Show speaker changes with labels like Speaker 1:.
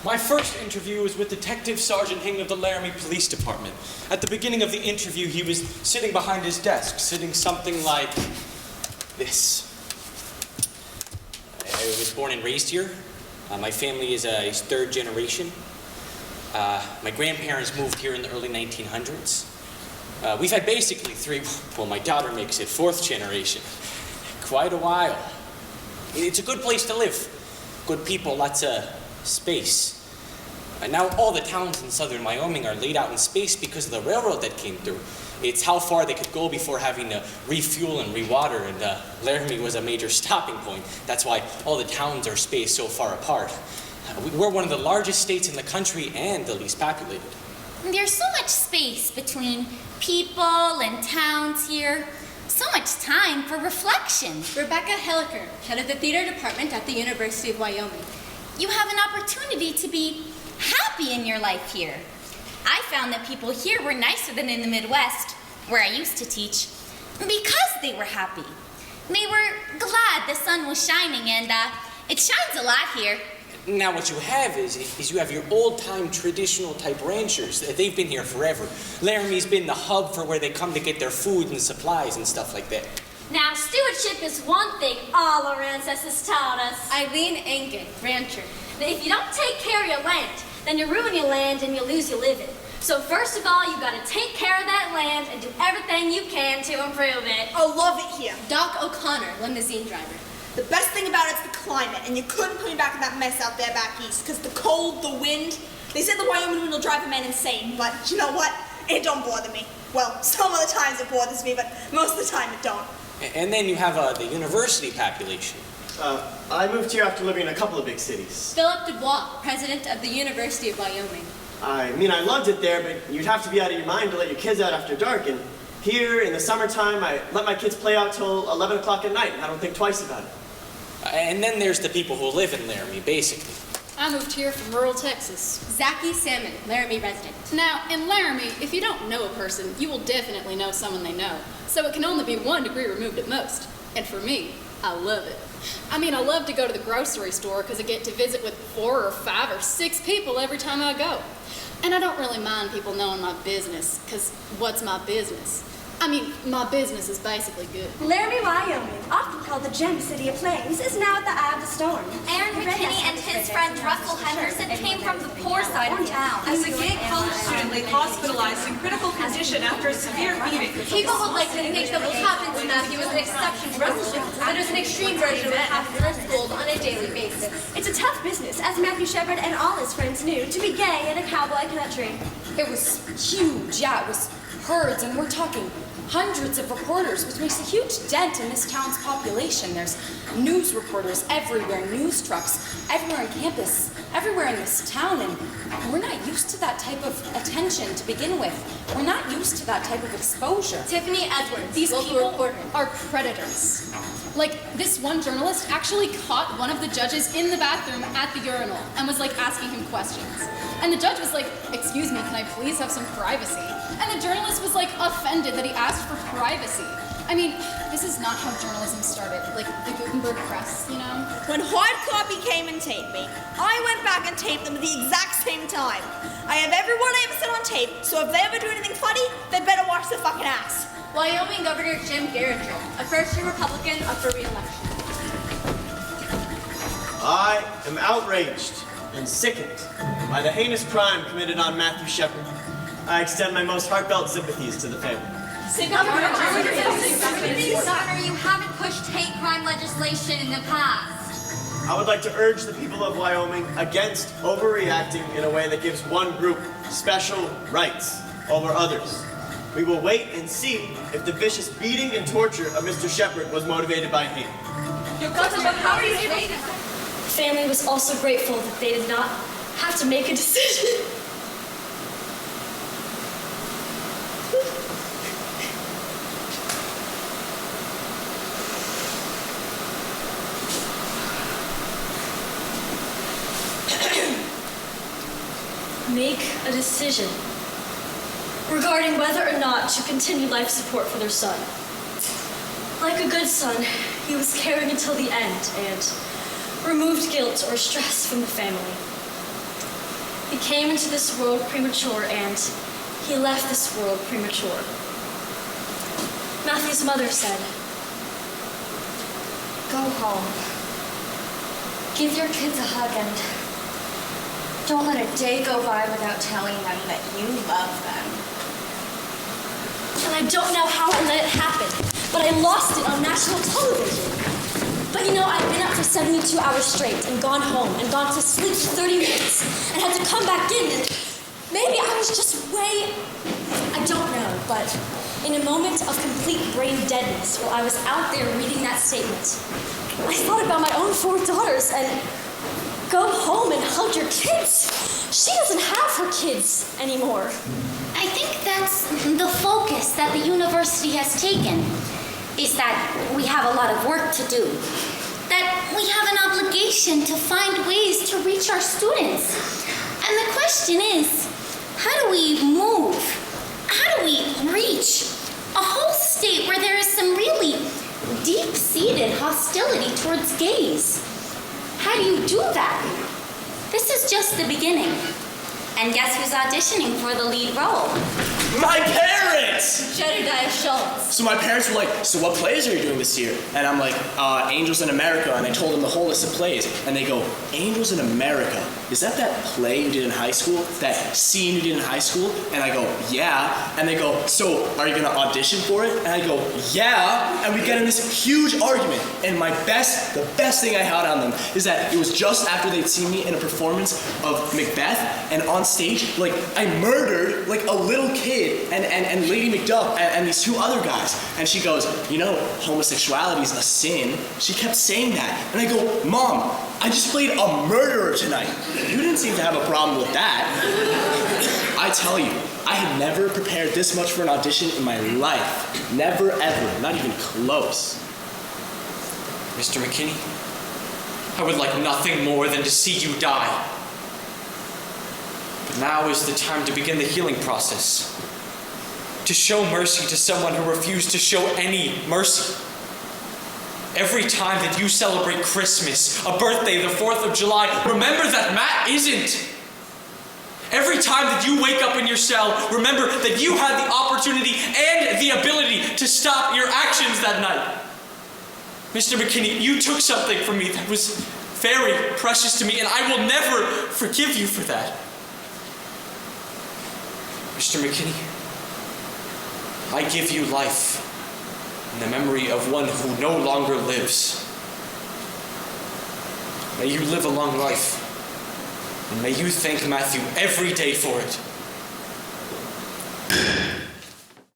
Speaker 1: My first interview was with Detective Sergeant Hing of the Laramie Police Department. At the beginning of the interview, he was sitting behind his desk, sitting something like this. I was born and raised here. My family is third generation. My grandparents moved here in the early 1900s. We've had basically my daughter makes it fourth generation. Quite a while. It's a good place to live. Good people, lots of space. And now all the towns in southern Wyoming are laid out in space because of the railroad that came through. It's how far they could go before having to refuel and rewater, and Laramie was a major stopping point. That's why all the towns are spaced so far apart. We're one of the largest states in the country and the least populated.
Speaker 2: There's so much space between people and towns here. So much time for reflection.
Speaker 3: Rebecca Hilliker, head of the theater department at the University of Wyoming.
Speaker 2: You have an opportunity to be happy in your life here. I found that people here were nicer than in the Midwest, where I used to teach, because they were happy. They were glad the sun was shining, and it shines a lot here.
Speaker 1: Now what you have is you have your old-time traditional type ranchers. They've been here forever. Laramie's been the hub for where they come to get their food and supplies and stuff like that.
Speaker 4: Now, stewardship is one thing all our ancestors taught us.
Speaker 3: Eileen Engen, rancher.
Speaker 4: Now, if you don't take care of your land, then you ruin your land and you lose your living. So first of all, you gotta take care of that land and do everything you can to improve it.
Speaker 5: I love it here.
Speaker 3: Doc O'Connor, limousine driver.
Speaker 5: The best thing about it's the climate, and you couldn't put me back in that mess out there back east, because the cold, the wind, they said the Wyoming wind will drive a man insane, but you know what? It don't bother me. Well, some of the times it bothers me, but most of the time it don't.
Speaker 1: And then you have the university population.
Speaker 6: I moved here after living in a couple of big cities.
Speaker 3: Philip Dubois, president of the University of Wyoming.
Speaker 6: I mean, I loved it there, but you'd have to be out of your mind to let your kids out after dark, and here in the summertime, I let my kids play out till 11 o'clock at night, and I don't think twice about it.
Speaker 1: And then there's the people who live in Laramie, basically.
Speaker 7: I moved here from rural Texas.
Speaker 3: Zachy Salmon, Laramie resident.
Speaker 7: Now, in Laramie, if you don't know a person, you will definitely know someone they know. So it can only be 1 degree removed at most. And for me, I love it. I mean, I love to go to the grocery store because I get to visit with 4 or 5 or 6 people every time I go. And I don't really mind people knowing my business, because what's my business? I mean, my business is basically good.
Speaker 8: Laramie, Wyoming, often called the Gem City of Plains, is now at the eye of the storm.
Speaker 2: Aaron McKinney and his friend Russell Henderson came from the poor side of town.
Speaker 9: As a gay college student, they hospitalized in critical condition after a severe beating.
Speaker 4: People would like to think that what happened to Matthew was an exception to the rule, but it was an extreme version of what happened in our schools on a daily basis.
Speaker 8: It's a tough business, as Matthew Shepard and all his friends knew, to be gay in a cowboy country.
Speaker 10: It was huge, yeah, it was herds, and we're talking hundreds of reporters, which makes a huge dent in this town's population. There's news reporters everywhere, news trucks, everywhere on campus, everywhere in this town, and we're not used to that type of attention to begin with. We're not used to that type of exposure.
Speaker 3: Tiffany Edwards,
Speaker 7: These
Speaker 3: local
Speaker 7: people
Speaker 3: reporter.
Speaker 7: are predators. Like, this one journalist actually caught one of the judges in the bathroom at the urinal and was like asking him questions. And the judge was like, "Excuse me, can I please have some privacy?" And the journalist was like offended that he asked for privacy. I mean, this is not how journalism started, like the Gutenberg press, you know?
Speaker 5: When hard copy came and taped me, I went back and taped them at the exact same time. I have everyone I ever said on tape, so if they ever do anything funny, they better watch their fucking ass.
Speaker 3: Wyoming Governor Jim Geringer, a first-year Republican up for re-election.
Speaker 6: I am outraged and sickened by the heinous crime committed on Matthew Shepard. I extend my most heartfelt sympathies to the family.
Speaker 2: Governor, you haven't pushed hate crime legislation in the past.
Speaker 6: I would like to urge the people of Wyoming against overreacting in a way that gives one group special rights over others. We will wait and see if the vicious beating and torture of Mr. Shepard was motivated by hate.
Speaker 8: The family was also grateful that they did not have to make a decision. Make a decision regarding whether or not to continue life support for their son. Like a good son, he was caring until the end and removed guilt or stress from the family. He came into this world premature and he left this world premature. Matthew's mother said,
Speaker 2: Go home. Give your kids a hug and don't let a day go by without telling them that you love them.
Speaker 8: and I don't know how I let it happen, but I lost it on national television. But you know, I've been up for 72 hours straight and gone home and gone to sleep for 30 minutes and had to come back in, and maybe I was just I don't know, but in a moment of complete brain deadness while I was out there reading that statement, I thought about my own 4 daughters and go home and hug your kids. She doesn't have her kids anymore.
Speaker 2: I think that's the focus that the university has taken, is that we have a lot of work to do, that we have an obligation to find ways to reach our students. And the question is, how do we move? How do we reach a whole state where there is some really deep-seated hostility towards gays? How do you do that? This is just the beginning. And guess who's auditioning for the lead role?
Speaker 6: My parents!
Speaker 8: Jedediah Schultz.
Speaker 11: So my parents were like, so what plays are you doing this year? And I'm like, Angels in America. And I told them the whole list of plays. And they go, Angels in America? Is that play you did in high school? That scene you did in high school? And I go, yeah. And they go, so are you gonna audition for it? And I go, yeah. And we get in this huge argument. And the best thing I had on them is that it was just after they'd seen me in a performance of Macbeth, and on stage, like, I murdered, like, a little kid and Lady Macduff and these 2 other guys. And she goes, you know, homosexuality is a sin. She kept saying that. And I go, Mom, I just played a murderer tonight. You didn't seem to have a problem with that. I tell you, I had never prepared this much for an audition in my life. Never, ever. Not even close.
Speaker 1: Mr. McKinney, I would like nothing more than to see you die. But now is the time to begin the healing process. To show mercy to someone who refused to show any mercy. Every time that you celebrate Christmas, a birthday, the 4th of July, remember that Matt isn't. Every time that you wake up in your cell, remember that you had the opportunity and the ability to stop your actions that night. Mr. McKinney, you took something from me that was very precious to me, and I will never forgive you for that. Mr. McKinney, I give you life in the memory of one who no longer lives. May you live a long life, and may you thank Matthew every day for it.